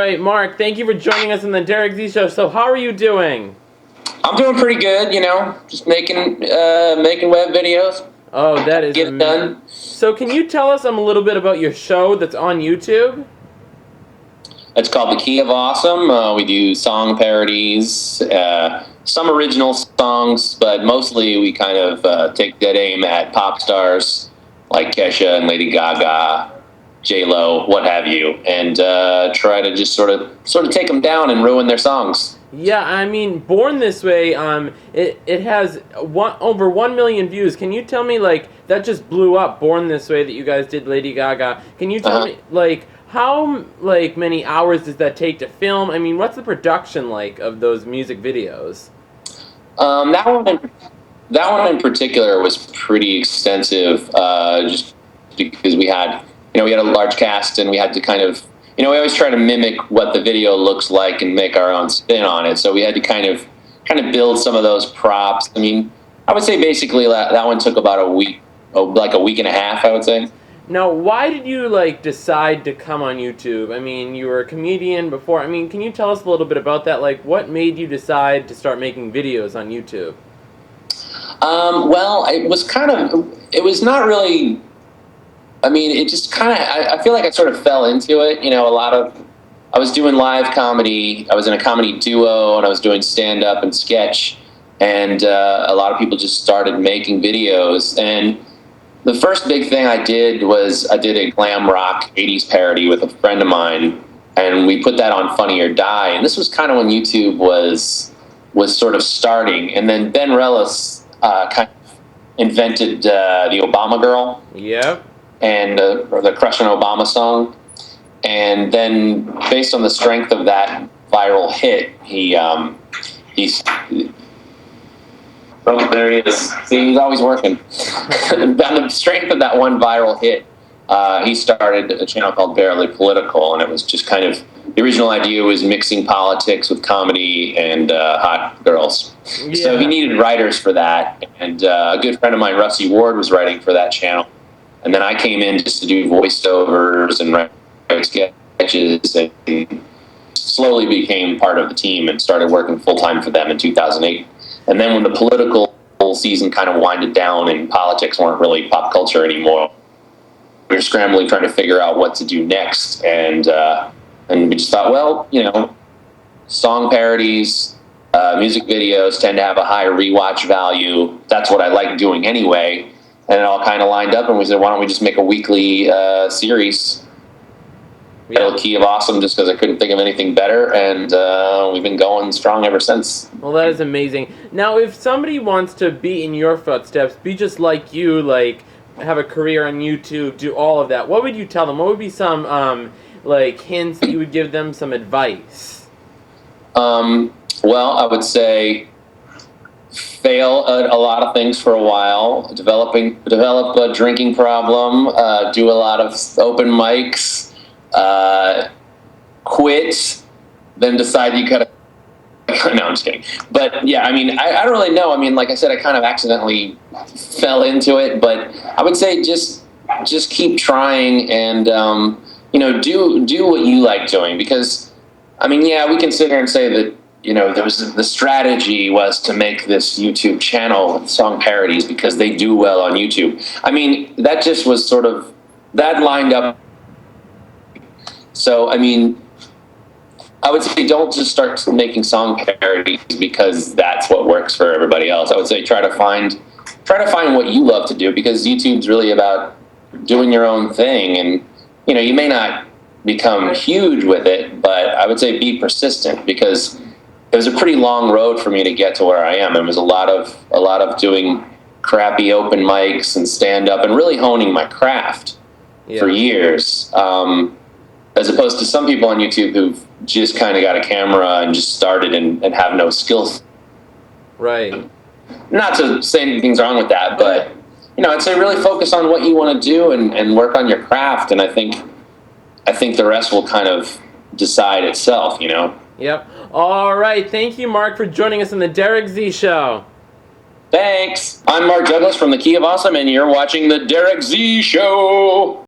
right, Mark, thank you for joining us on the Derek Z Show. So how are you doing? I'm doing pretty good, just making web videos. Oh, that is Get done. So can you tell us a little bit about your show that's on YouTube? It's called The Key of Awesome. We do song parodies, some original songs, but mostly we kind of take dead aim at pop stars like Kesha and Lady Gaga, J-Lo, what have you, and try to just sort of take them down and ruin their songs. Yeah, I mean, Born This Way, it has over 1 million views. Can you tell me, like, that just blew up, Born This Way, that you guys did Lady Gaga. Can you tell me, like, how, like, many hours does that take to film? I mean, what's the production like of those music videos? That one in particular was pretty extensive, just because we had a large cast, and we had to kind of, we always try to mimic what the video looks like and make our own spin on it. So we had to kind of build some of those props. I mean, I would say basically that one took about a week, like a week and a half, I would say. Now, why did you, like, decide to come on YouTube? I mean, you were a comedian before. I mean, can you tell us a little bit about that? Like, what made you decide to start making videos on YouTube? Well, it was not really, I mean, it just kind of, I feel like I sort of fell into it. I was doing live comedy. I was in a comedy duo, and I was doing stand-up and sketch. And a lot of people just started making videos. And the first big thing I did was I did a glam rock 80s parody with a friend of mine. And we put that on Funny or Die. And this was kind of when YouTube was sort of starting. And then Ben Rellis kind of invented the Obama Girl. Yep. And the Crush on Obama song. And then, based on the strength of that viral hit, he's oh, there he is. See, he's always working. On the strength of that one viral hit, he started a channel called Barely Political, and it was just kind of, the original idea was mixing politics with comedy and hot girls. Yeah. So he needed writers for that, and a good friend of mine, Rusty Ward, was writing for that channel. And then I came in just to do voiceovers and write sketches, and slowly became part of the team and started working full-time for them in 2008. And then when the political season kind of winded down and politics weren't really pop culture anymore, we were scrambling trying to figure out what to do next. And we just thought, well, song parodies, music videos tend to have a high rewatch value. That's what I like doing anyway. And it all kind of lined up, and we said, why don't we just make a weekly series? Yeah. The Key of Awesome, just because I couldn't think of anything better, and we've been going strong ever since. Well, that is amazing. Now, if somebody wants to be in your footsteps, be just like you, like, have a career on YouTube, do all of that, what would you tell them? What would be some, like, hints that you would give them, some advice? Well, I would say fail at a lot of things for a while, develop a drinking problem, do a lot of open mics, quit, then decide you gotta, no, I'm just kidding. But yeah, I mean, I don't really know. I mean, like I said, I kind of accidentally fell into it, but I would say just keep trying and, do what you like doing, because, I mean, yeah, we can sit here and say that, the strategy was to make this YouTube channel with song parodies because they do well on YouTube. I mean, that just was sort of, that lined up. So, I mean, I would say don't just start making song parodies because that's what works for everybody else. I would say try to find what you love to do, because YouTube's really about doing your own thing. And, you may not become huge with it, but I would say be persistent, because it was a pretty long road for me to get to where I am. It was a lot of doing crappy open mics and stand up and really honing my craft for years. As opposed to some people on YouTube who've just kind of got a camera and just started and have no skills. Right. Not to say anything's wrong with that, but I'd say really focus on what you want to do and work on your craft, and I think the rest will kind of decide itself, Yep. All right. Thank you, Mark, for joining us on the Derek Z Show. Thanks. I'm Mark Douglas from The Key of Awesome, and you're watching the Derek Z Show.